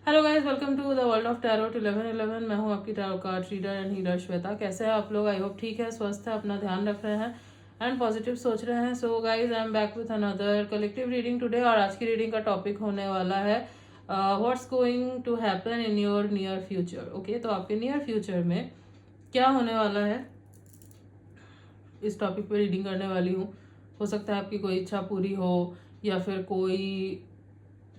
Hello guys, welcome to the world of tarot 1111। मैं हूं आपकी tarot card reader and healer Shweta. कैसे हैं आप लोग? आई होप ठीक है, स्वस्थ है, अपना ध्यान रख रहे हैं एंड पॉजिटिव सोच रहे हैं। So guys, I am back with another collective reading today. और आज की रीडिंग का टॉपिक होने वाला है what's going to happen in your near future. Okay, तो आपके नियर फ्यूचर में क्या होने वाला है, इस टॉपिक पे रीडिंग करने वाली हूँ। हो सकता है आपकी कोई इच्छा पूरी हो या फिर कोई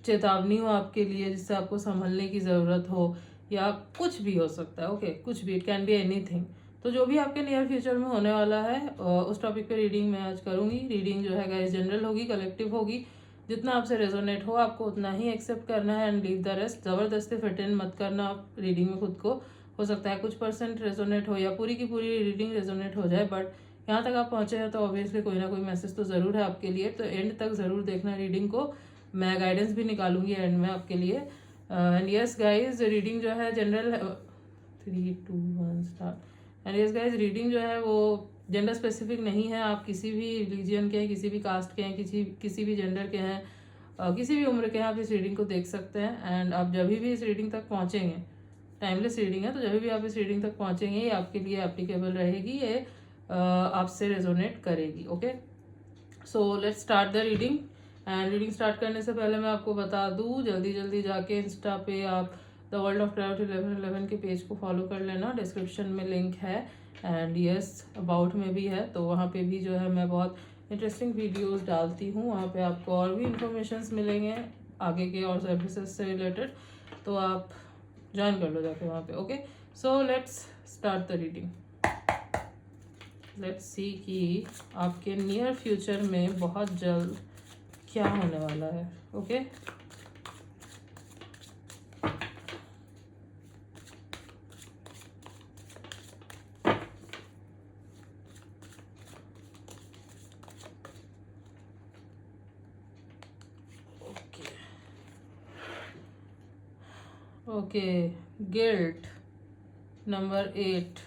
चेतावनी हो आपके लिए जिससे आपको संभलने की ज़रूरत हो, या कुछ भी हो सकता है। ओके, कुछ भी, इट कैन बी एनीथिंग। तो जो भी आपके नियर फ्यूचर में होने वाला है उस टॉपिक पे रीडिंग मैं आज करूँगी। रीडिंग जो है गाइस जनरल होगी, कलेक्टिव होगी। जितना आपसे रेजोनेट हो आपको उतना ही एक्सेप्ट करना है एंड लीव द रेस्ट। ज़बरदस्ती फिट इन मत करना आप रीडिंग में खुद को। हो सकता है कुछ परसेंट रेजोनेट हो या पूरी की पूरी रीडिंग रेजोनेट हो जाए, बट यहाँ तक आप पहुँचे हैं तो ऑब्वियसली कोई ना कोई मैसेज तो ज़रूर है आपके लिए। तो एंड तक ज़रूर देखना रीडिंग को। मैं गाइडेंस भी निकालूंगी एंड में आपके लिए। एंड यस गाइज, रीडिंग जो है general 3 2 1 start. And yes guys, reading जो है वो जेंडर स्पेसिफिक नहीं है। आप किसी भी रिलीजन के हैं, किसी भी कास्ट के हैं, किसी भी जेंडर के हैं, किसी भी उम्र के हैं, आप इस रीडिंग को देख सकते हैं। एंड आप जब भी इस रीडिंग तक पहुंचेंगे, टाइमलेस रीडिंग है, तो जब भी आप इस रीडिंग तक पहुंचेंगे ये आपके लिए एप्लीकेबल रहेगी, ये आपसे रेजोनेट करेगी। Okay, so let's start the reading. And reading start करने से पहले मैं आपको बता दूँ, जल्दी जल्दी जाके इंस्टा पे आप द वर्ल्ड ऑफ टैरो 1111 के पेज को फॉलो कर लेना। डिस्क्रिप्शन में लिंक है एंड यस अबाउट में भी है, तो वहाँ पे भी जो है मैं बहुत इंटरेस्टिंग वीडियोस डालती हूँ। वहाँ पे आपको और भी इंफॉर्मेशंस मिलेंगे आगे के और सर्विसेज से रिलेटेड, तो आप ज्वाइन कर लो जाके वहाँ पे। Okay, so let's start the reading. Let's see कि आपके नियर फ्यूचर में बहुत जल्द क्या होने वाला है। Okay, okay, guilt number 8।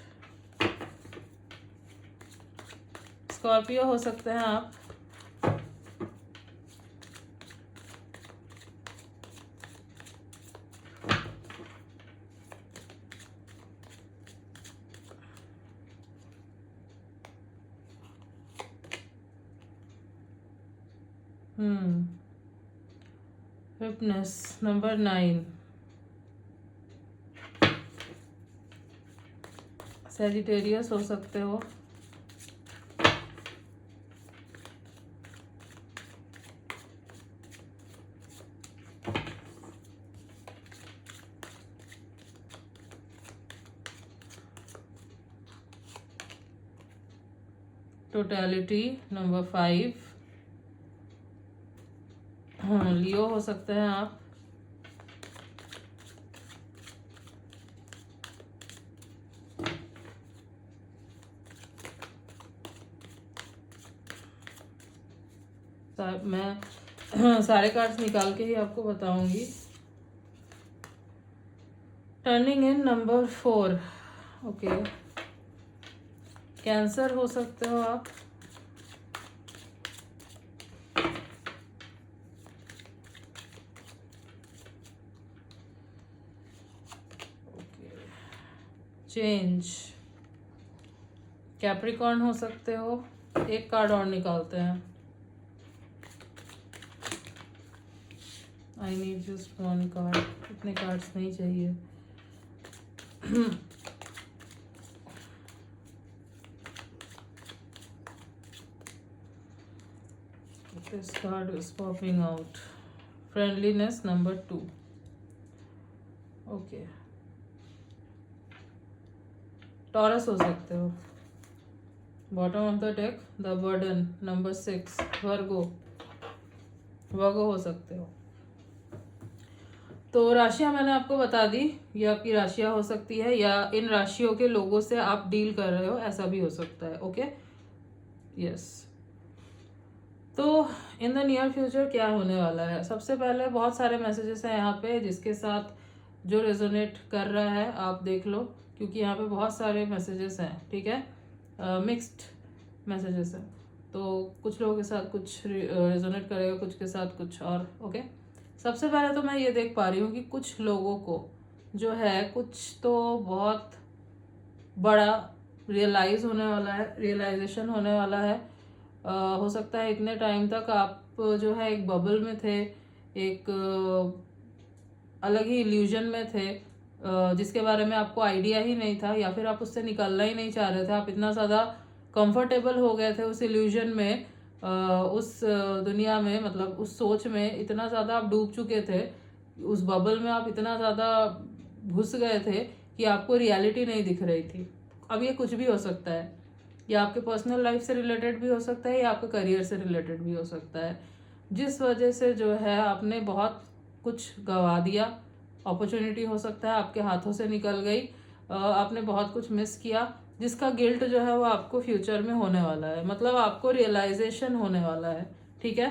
Scorpio हो सकते हैं आप। Fitness number 9। सैजिटेरियस हो सकते हो। Totality number 5। लियो हो सकते हैं आप। मैं सारे कार्ड्स निकाल के ही आपको बताऊंगी। टर्निंग इन नंबर 4। ओके, कैंसर हो सकते हो आप। चेंज, कैप्रिकॉर्न हो सकते हो। एक कार्ड और निकालते हैं। आई नीड जस्ट 1 कार्ड, इतने कार्ड्स नहीं चाहिए। This card is popping out. Friendliness number 2. Okay. Taurus हो सकते हो। Bottom of the deck the burden number 6। वर्गो हो सकते हो। तो राशियां मैंने आपको बता दी, ये आपकी राशियां हो सकती है, या इन राशियों के लोगों से आप डील कर रहे हो, ऐसा भी हो सकता है। Okay, yes. तो इन द नियर फ्यूचर क्या होने वाला है? सबसे पहले बहुत सारे मैसेजेस हैं यहाँ पे, जिसके साथ जो रेजोनेट कर रहा है आप देख लो, क्योंकि यहाँ पे बहुत सारे मैसेजेस हैं। ठीक है, मिक्स्ड मैसेजेस हैं, तो कुछ लोगों के साथ कुछ रेजोनेट करेगा, कुछ के साथ कुछ और। ओके, सबसे पहले तो मैं ये देख पा रही हूँ कि कुछ लोगों को जो है कुछ तो बहुत बड़ा रियलाइजेशन होने वाला है। हो सकता है इतने टाइम तक आप जो है एक बबल में थे, एक अलग ही इल्यूजन में थे, जिसके बारे में आपको आइडिया ही नहीं था, या फिर आप उससे निकलना ही नहीं चाह रहे थे। आप इतना ज़्यादा कंफर्टेबल हो गए थे उस इल्यूजन में, उस दुनिया में, मतलब उस सोच में इतना ज़्यादा आप डूब चुके थे, उस बबल में आप इतना ज़्यादा घुस गए थे कि आपको रियलिटी नहीं दिख रही थी। अब ये कुछ भी हो सकता है, या आपके पर्सनल लाइफ से रिलेटेड भी हो सकता है, या आपके करियर से रिलेटेड भी हो सकता है, जिस वजह से जो है आपने बहुत कुछ गंवा दिया। अपॉर्चुनिटी हो सकता है आपके हाथों से निकल गई, आपने बहुत कुछ मिस किया, जिसका गिल्ट जो है वो आपको फ्यूचर में होने वाला है, मतलब आपको रियलाइजेशन होने वाला है। ठीक है,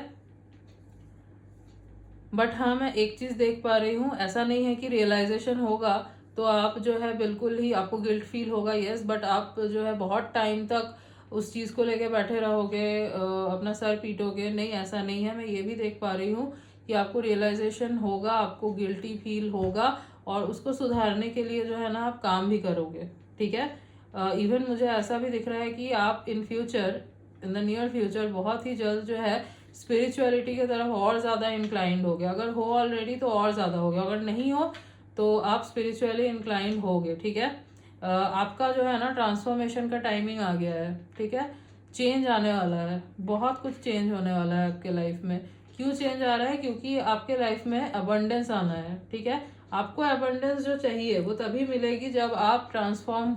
बट हाँ, मैं एक चीज़ देख पा रही हूँ, ऐसा नहीं है कि रियलाइजेशन होगा तो आप जो है बिल्कुल ही आपको गिल्ट फील होगा, यस, बट आप जो है बहुत टाइम तक उस चीज़ को लेके बैठे रहोगे, अपना सर पीटोगे, नहीं, ऐसा नहीं है। मैं ये भी देख पा रही हूँ कि आपको रियलाइजेशन होगा, आपको गिल्टी फील होगा, और उसको सुधारने के लिए जो है ना आप काम भी करोगे। ठीक है, इवन मुझे ऐसा भी दिख रहा है कि आप in future, in the near future, बहुत ही जल्द जो है स्पिरिचुअलिटी की तरफ और ज़्यादा इंक्लाइंड हो गया। अगर हो ऑलरेडी तो और ज़्यादा हो गया, अगर नहीं हो तो आप स्पिरिचुअली इंक्लाइंड हो गए। ठीक है, आपका जो है ना ट्रांसफॉर्मेशन का टाइमिंग आ गया है। ठीक है, चेंज आने वाला है, बहुत कुछ चेंज होने वाला है आपके लाइफ में। क्यों चेंज आ रहा है? क्योंकि आपके लाइफ में अबंडेंस आना है। ठीक है, आपको अबंडेंस जो चाहिए वो तभी मिलेगी जब आप ट्रांसफॉर्म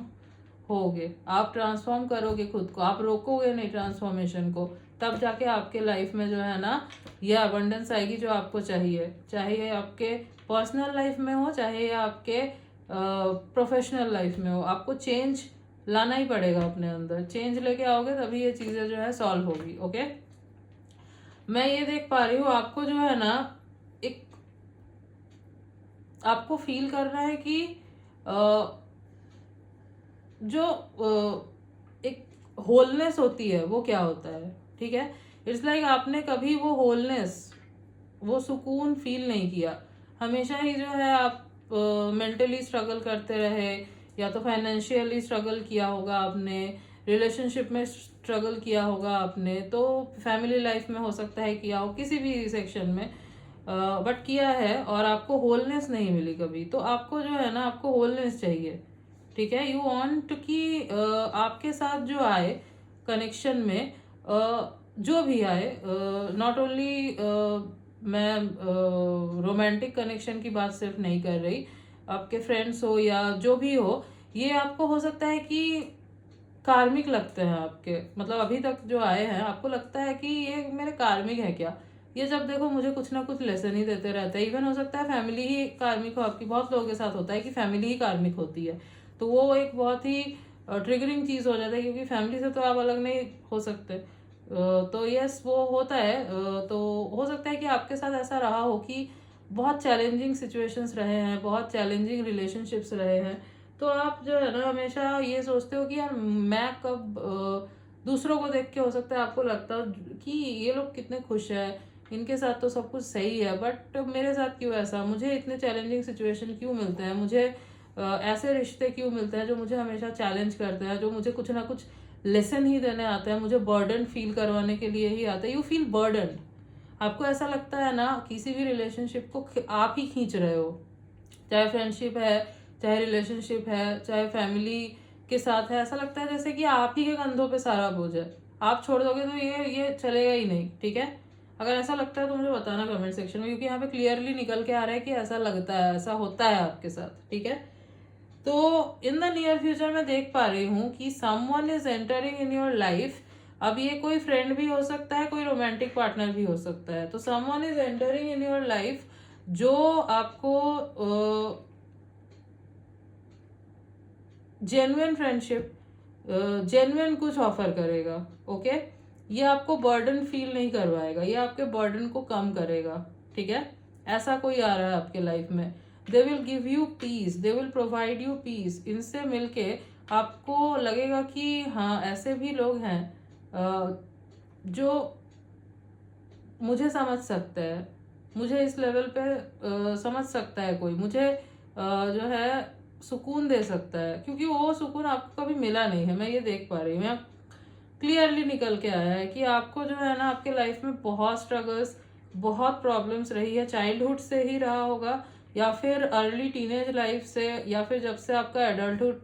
होगे, आप ट्रांसफॉर्म करोगे खुद को, आप रोकोगे नहीं ट्रांसफॉर्मेशन को, तब जाके आपके लाइफ में जो है ना ये अबंडेंस आएगी जो आपको चाहिए। चाहे ये आपके पर्सनल लाइफ में हो, चाहे ये आपके प्रोफेशनल लाइफ में हो, आपको चेंज लाना ही पड़ेगा अपने अंदर। चेंज लेके आओगे तभी ये चीज़ें जो है सॉल्व होगी। ओके, मैं ये देख पा रही हूँ आपको जो है ना एक, आपको फील करना है कि जो एक होलनेस होती है वो क्या होता है। ठीक है, इट्स लाइक आपने कभी वो होलनेस, वो सुकून फील नहीं किया। हमेशा ही जो है आप मेंटली स्ट्रगल करते रहे, या तो फाइनेंशियली स्ट्रगल किया होगा आपने, रिलेशनशिप में स्ट्रगल किया होगा आपने, तो फैमिली लाइफ में हो सकता है किया हो, किसी भी सेक्शन में, बट किया है और आपको होलनेस नहीं मिली कभी। तो आपको जो है ना आपको होलनेस चाहिए। ठीक है, यू वांट कि आपके साथ जो आए कनेक्शन में, जो भी आए, नॉट ओनली मैं रोमांटिक कनेक्शन की बात सिर्फ नहीं कर रही, आपके फ्रेंड्स हो या जो भी हो, ये आपको हो सकता है कि कार्मिक लगते हैं आपके, मतलब अभी तक जो आए हैं आपको लगता है कि ये मेरे कार्मिक है क्या, ये जब देखो मुझे कुछ ना कुछ लेसन ही देते रहते हैं। इवन हो सकता है फैमिली ही कार्मिक हो आपकी, बहुत लोगों के साथ होता है कि फैमिली ही कार्मिक होती है, तो वो एक बहुत ही ट्रिगरिंग चीज़ हो जाता है, क्योंकि फैमिली से तो आप अलग नहीं हो सकते। तो यस, वो होता है। तो हो सकता है कि आपके साथ ऐसा रहा हो कि बहुत चैलेंजिंग सिचुएशंस रहे हैं, बहुत चैलेंजिंग रिलेशनशिप्स रहे हैं, तो आप जो है ना हमेशा ये सोचते हो कि यार मैं कब दूसरों को देख के हो सकता है आपको लगता हो कि ये लोग कितने खुश हैं, इनके साथ तो सब कुछ सही है, बट मेरे साथ क्यों ऐसा, मुझे इतने चैलेंजिंग सिचुएशन क्यों मिलते हैं, मुझे ऐसे रिश्ते क्यों मिलते हैं जो मुझे हमेशा चैलेंज करते हैं, जो मुझे कुछ ना कुछ लेसन ही देने आते हैं, मुझे बर्डन फील करवाने के लिए ही आते हैं। यू फील बर्डन, आपको ऐसा लगता है ना किसी भी रिलेशनशिप को आप ही खींच रहे हो, चाहे फ्रेंडशिप है, चाहे रिलेशनशिप है, चाहे फैमिली के साथ है, ऐसा लगता है जैसे कि आप ही के कंधों पे सारा बोझ है, आप छोड़ दोगे तो ये चलेगा ही नहीं। ठीक है, अगर ऐसा लगता है तो मुझे बताना कमेंट सेक्शन में, क्योंकि यहाँ पे क्लियरली निकल के आ रहा है कि ऐसा लगता है, ऐसा होता है आपके साथ। ठीक है, तो इन द नियर फ्यूचर मैं देख पा रही हूँ कि someone is entering in your life. अब ये कोई फ्रेंड भी हो सकता है, कोई रोमांटिक पार्टनर भी हो सकता है, तो someone is entering in your life जो आपको जेन्युइन फ्रेंडशिप, जेन्युइन कुछ ऑफर करेगा। ओके, ये आपको बर्डन फील नहीं करवाएगा, ये आपके बर्डन को कम करेगा। ठीक है, ऐसा कोई आ रहा है आपके लाइफ में, they will give you peace, they will provide you peace. इनसे मिलके आपको लगेगा कि हाँ ऐसे भी लोग हैं जो मुझे समझ सकते हैं, मुझे इस लेवल पे समझ सकता है कोई, मुझे जो है सुकून दे सकता है, क्योंकि वो सुकून आपको कभी मिला नहीं है। मैं ये देख पा रही हूँ, मैं क्लियरली निकल के आया है कि आपको जो है ना आपके लाइफ में बहुत स्ट्रगल्स, बहुत प्रॉब्लम्स रही है, चाइल्डहुड से ही रहा होगा या फिर अर्ली टीनेज लाइफ से, या फिर जब से आपका एडल्टहुड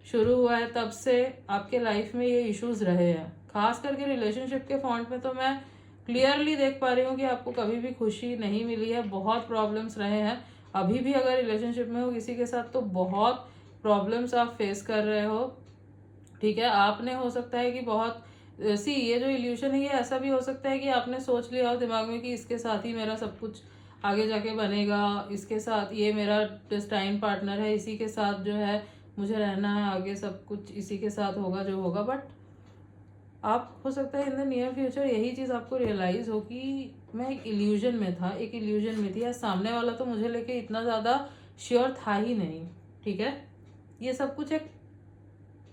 शुरू हुआ है तब से आपके लाइफ में ये इश्यूज रहे हैं। खास करके रिलेशनशिप के फॉन्ट में तो मैं क्लियरली देख पा रही हूँ कि आपको कभी भी खुशी नहीं मिली है, बहुत प्रॉब्लम्स रहे हैं। अभी भी अगर रिलेशनशिप में हो किसी के साथ तो बहुत प्रॉब्लम्स आप फेस कर रहे हो, ठीक है। आपने हो सकता है कि बहुत ये जो इल्यूशन है ये ऐसा भी हो सकता है कि आपने सोच लिया हो दिमाग में कि इसके साथ ही मेरा सब कुछ आगे जाके बनेगा, इसके साथ ये मेरा डेस्टाइन पार्टनर है, इसी के साथ जो है मुझे रहना है, आगे सब कुछ इसी के साथ होगा जो होगा। बट आप हो सकता है इन द नियर फ्यूचर यही चीज़ आपको रियलाइज़ हो कि मैं एक इल्यूजन में था, एक इल्यूजन में थी, या सामने वाला तो मुझे लेके इतना ज़्यादा श्योर था ही नहीं, ठीक है। ये सब कुछ एक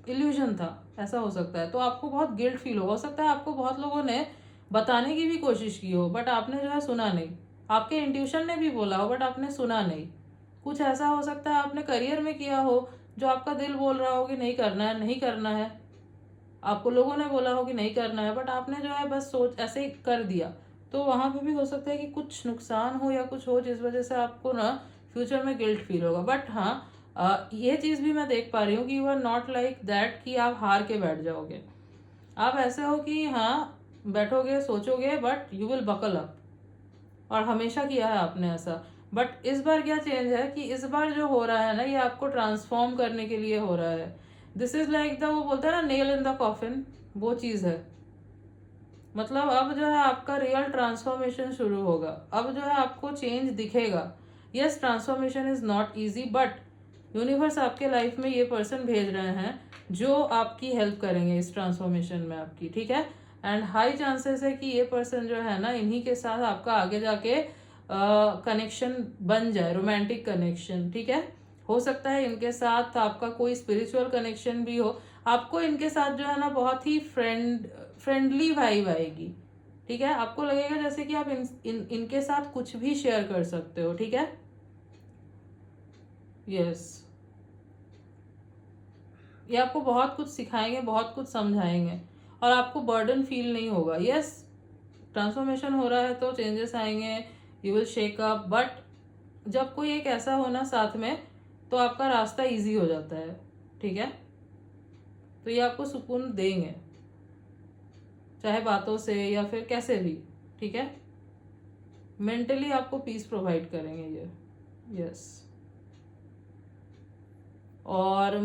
इल्यूजन था, ऐसा हो सकता है। तो आपको बहुत गिल्ट फील हो सकता है, आपको बहुत लोगों ने बताने की भी कोशिश की हो बट आपने जो है सुना नहीं, आपके इंट्यूशन ने भी बोला हो बट आपने सुना नहीं। कुछ ऐसा हो सकता है आपने करियर में किया हो जो आपका दिल बोल रहा हो कि नहीं करना है, नहीं करना है, आपको लोगों ने बोला हो कि नहीं करना है बट आपने जो है बस सोच ऐसे ही कर दिया। तो वहां पे भी हो सकता है कि कुछ नुकसान हो या कुछ हो जिस वजह से आपको ना फ्यूचर में गिल्ट फील होगा। बट हाँ, ये चीज़ भी मैं देख पा रही हूँ कि you are not like that कि आप हार के बैठ जाओगे। आप ऐसे हो कि हाँ बैठोगे सोचोगे but you will buckle up, और हमेशा किया है आपने ऐसा। बट इस बार क्या चेंज है कि इस बार जो हो रहा है ना ये आपको ट्रांसफॉर्म करने के लिए हो रहा है। दिस इज लाइक द, वो बोलते हैं ना नेल इन द कॉफिन, वो चीज़ है। मतलब अब जो है आपका रियल ट्रांसफॉर्मेशन शुरू होगा, अब जो है आपको चेंज दिखेगा। Yes, transformation is not easy but universe आपके लाइफ में ये पर्सन भेज रहे हैं जो आपकी हेल्प करेंगे इस ट्रांसफॉर्मेशन में आपकी, ठीक है। एंड हाई चांसेस है कि ये पर्सन जो है ना इन्हीं के साथ आपका आगे जाके कनेक्शन बन जाए, रोमांटिक कनेक्शन, ठीक है। हो सकता है इनके साथ आपका कोई स्पिरिचुअल कनेक्शन भी हो। आपको इनके साथ जो है ना बहुत ही फ्रेंडली वाइब आएगी, ठीक है। आपको लगेगा जैसे कि आप इनके साथ कुछ भी शेयर कर सकते हो, ठीक है। यस, ये आपको बहुत कुछ सिखाएंगे, बहुत कुछ समझाएंगे और आपको बर्डन फील नहीं होगा। यस, ट्रांसफॉर्मेशन हो रहा है तो चेंजेस आएंगे, you will shake up, but जब कोई एक ऐसा होना साथ में तो आपका रास्ता इजी हो जाता है, ठीक है। तो ये आपको सुकून देंगे, चाहे बातों से या फिर कैसे भी, ठीक है। मेंटली आपको पीस प्रोवाइड करेंगे ये। यस, और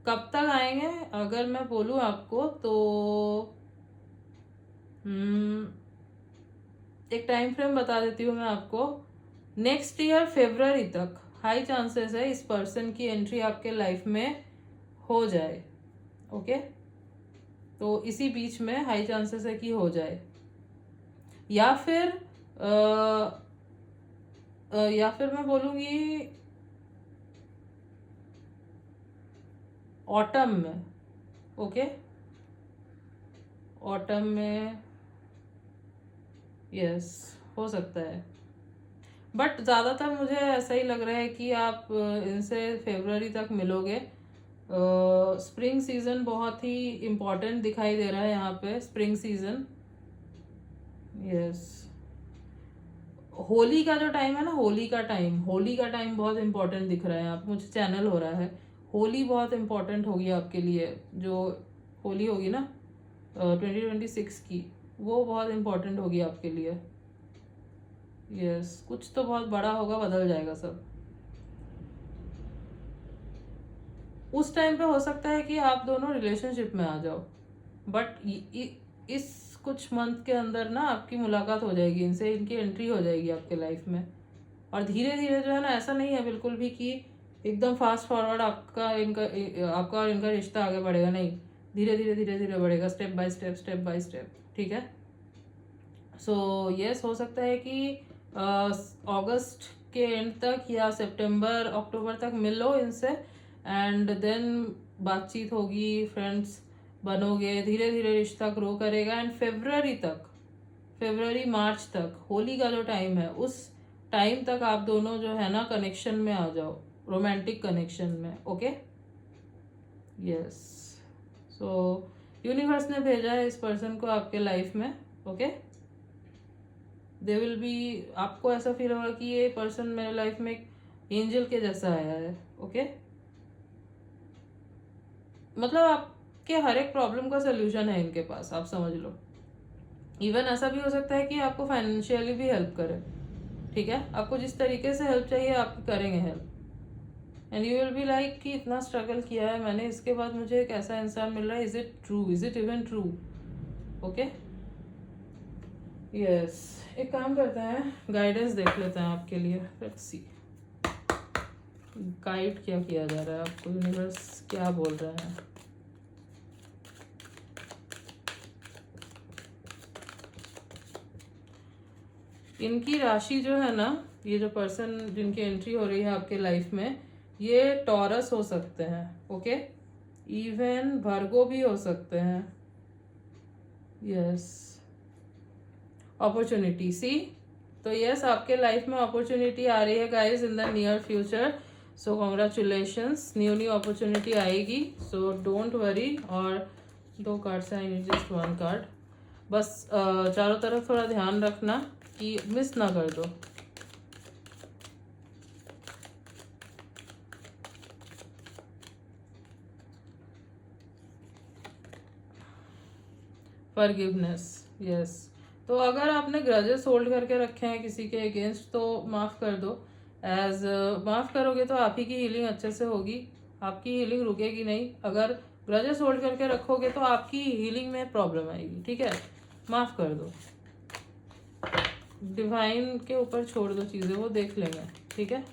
कब तक आएंगे अगर मैं बोलूँ आपको तो एक टाइम फ्रेम बता देती हूँ मैं आपको। नेक्स्ट ईयर फेब्रुअरी तक हाई चांसेस है इस पर्सन की एंट्री आपके लाइफ में हो जाए, ओके। तो इसी बीच में हाई चांसेस है कि हो जाए, या फिर या फिर मैं बोलूँगी ऑटम में, ओके, ऑटम में, यस, हो सकता है। बट ज़्यादातर मुझे ऐसा ही लग रहा है कि आप इनसे फेब्रुअरी तक मिलोगे। स्प्रिंग सीजन बहुत ही इम्पोर्टेंट दिखाई दे रहा है यहाँ पे, स्प्रिंग सीजन। यस, होली का जो टाइम है ना, होली का टाइम बहुत इम्पोर्टेंट दिख रहा है। आप मुझे चैनल हो रहा है, होली बहुत इम्पोर्टेंट होगी आपके लिए। जो होली होगी ना 2026 की, वो बहुत इम्पोर्टेंट होगी आपके लिए। यस, कुछ तो बहुत बड़ा होगा, बदल जाएगा सब। उस टाइम पे हो सकता है कि आप दोनों रिलेशनशिप में आ जाओ, बट इस कुछ मंथ के अंदर ना आपकी मुलाकात हो जाएगी इनसे, इनकी एंट्री हो जाएगी आपके लाइफ में। और धीरे धीरे जो है ना, ऐसा नहीं है बिल्कुल भी कि एकदम फास्ट फॉरवर्ड आपका और इनका रिश्ता आगे बढ़ेगा, नहीं। धीरे धीरे धीरे धीरे बढ़ेगा, step by step, step by step, ठीक है। सो यस, हो सकता है कि अगस्त के एंड तक या सितंबर अक्टूबर तक मिलो इनसे, एंड देन बातचीत होगी, फ्रेंड्स बनोगे, धीरे धीरे रिश्ता ग्रो करेगा, एंड फरवरी मार्च तक, होली का जो टाइम है उस टाइम तक आप दोनों जो है ना कनेक्शन में आ जाओ, रोमांटिक कनेक्शन में. Okay, yes. सो यूनिवर्स ने भेजा है इस पर्सन को आपके लाइफ में. ओके, दे विल बी, आपको ऐसा फील होगा कि ये पर्सन मेरे लाइफ में एक एंजल के जैसा आया है. ओके, मतलब आपके हर एक प्रॉब्लम का सोल्यूशन है इनके पास, आप समझ लो. इवन ऐसा भी हो सकता है कि आपको फाइनेंशियली भी हेल्प करे. ठीक है, आपको जिस तरीके से हेल्प चाहिए आपकी करेंगे help. And you will be like कि इतना स्ट्रगल किया है मैंने, इसके बाद मुझे एक ऐसा इंसान मिल रहा है. Is it true, is it even true? Okay, yes. एक काम करते हैं, गाइडेंस देख लेते हैं आपके लिए. लेट्स सी गाइड क्या किया जा रहा है आपको, यूनिवर्स क्या बोल रहा है. इनकी राशि जो है ना, ये जो पर्सन जिनकी एंट्री हो रही है आपके लाइफ में, ये टॉरस हो सकते हैं. ओके, इवन वर्गो भी हो सकते हैं. Yes, opportunity see. तो यस, आपके लाइफ में अपॉर्चुनिटी आ रही है guys in the near future. So congratulations, new opportunity आएगी. So don't worry. और 2 कार्ड से, आई नीड जस्ट 1 कार्ड. बस चारों तरफ थोड़ा ध्यान रखना कि मिस ना कर दो. Forgiveness, yes. तो अगर आपने ग्रजेस होल्ड करके रखे हैं किसी के अगेंस्ट तो माफ़ कर दो. माफ़ करोगे तो आप ही की हीलिंग अच्छे से होगी, आपकी हीलिंग रुकेगी नहीं. अगर ग्रजेस होल्ड करके रखोगे तो आपकी हीलिंग में प्रॉब्लम आएगी. ठीक है, माफ़ कर दो. डिवाइन के ऊपर छोड़ दो चीज़ें, वो देख लेंगे. ठीक है,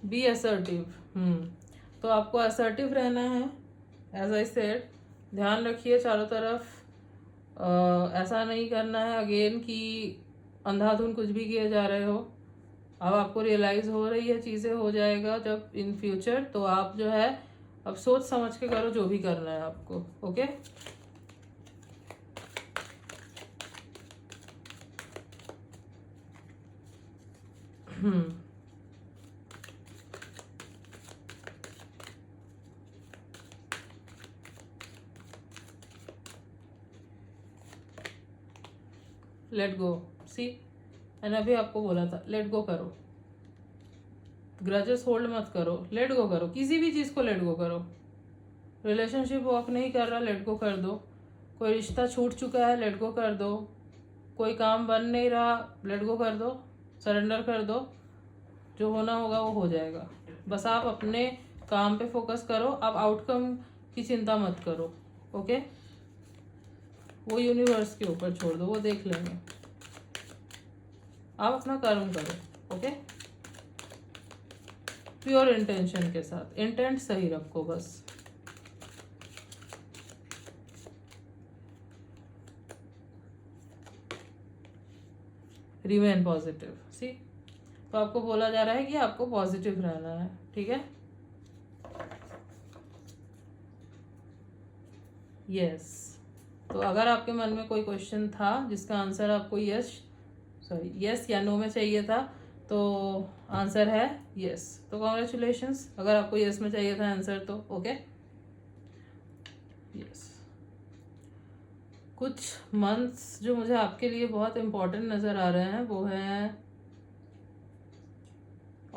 बी असर्टिव. तो आपको असर्टिव रहना है. एज आई सेड, ध्यान रखिए चारों तरफ. ऐसा नहीं करना है अगेन कि अंधाधुन कुछ भी किए जा रहे हो. अब आपको रियलाइज हो रही है, चीज़ें हो जाएगा जब इन फ्यूचर. तो आप जो है अब सोच समझ के करो जो भी करना है आपको. Okay, let go. सी, मैंने अभी आपको बोला था लेट गो करो. ग्रजेस होल्ड मत करो, लेट गो करो. किसी भी चीज़ को लेट गो करो. रिलेशनशिप वर्क नहीं कर रहा, लेट गो कर दो. कोई रिश्ता छूट चुका है, लेट गो कर दो. कोई काम बन नहीं रहा, लेट गो कर दो, सरेंडर कर दो. जो होना होगा वो हो जाएगा. बस आप अपने काम पे फोकस करो. आप आउटकम की चिंता मत करो. ओके, वो यूनिवर्स के ऊपर छोड़ दो, वो देख लेंगे. आप अपना कर्म करो. ओके, प्योर इंटेंशन के साथ. इंटेंट सही रखो बस. Remain positive. सी, तो आपको बोला जा रहा है कि आपको पॉजिटिव रहना है. ठीक है, यस. तो अगर आपके मन में कोई क्वेश्चन था जिसका आंसर आपको यस या नो में चाहिए था तो आंसर है यस. तो कॉन्ग्रेचुलेशंस. अगर आपको यस में चाहिए था आंसर तो ओके, यस. कुछ मंथ्स जो मुझे आपके लिए बहुत इम्पोर्टेंट नज़र आ रहे हैं वो है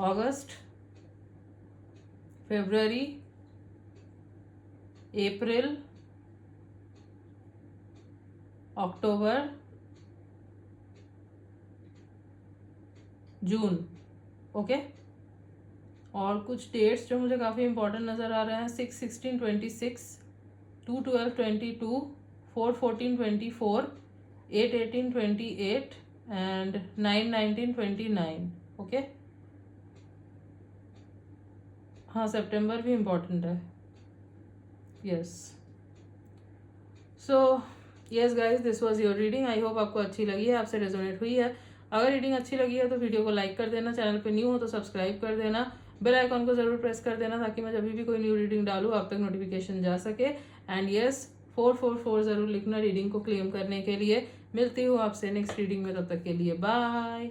अगस्त, फरवरी, अप्रैल, अक्टूबर, जून. ओके, और कुछ डेट्स जो मुझे काफ़ी इंपॉर्टेंट नज़र आ रहे हैं 6/16/26, 2/12/22, 4/14/24, 8/18/28 एंड 9/19/29. ओके, हाँ सितंबर भी इम्पॉर्टेंट है. Yes. So yes guys, this was your reading. I hope आपको अच्छी लगी है, आपसे रेजोनेट हुई है. अगर रीडिंग अच्छी लगी है तो वीडियो को लाइक कर देना, चैनल पे न्यू हो तो सब्सक्राइब कर देना, बेल आइकॉन को जरूर प्रेस कर देना ताकि मैं जब भी कोई न्यू रीडिंग डालूँ आप तक नोटिफिकेशन जा सके। एंड यस 444 जरूर लिखना रीडिंग को क्लेम करने के लिए। मिलती हूँ आपसे नेक्स्ट रीडिंग में, तब तक के लिए बाय।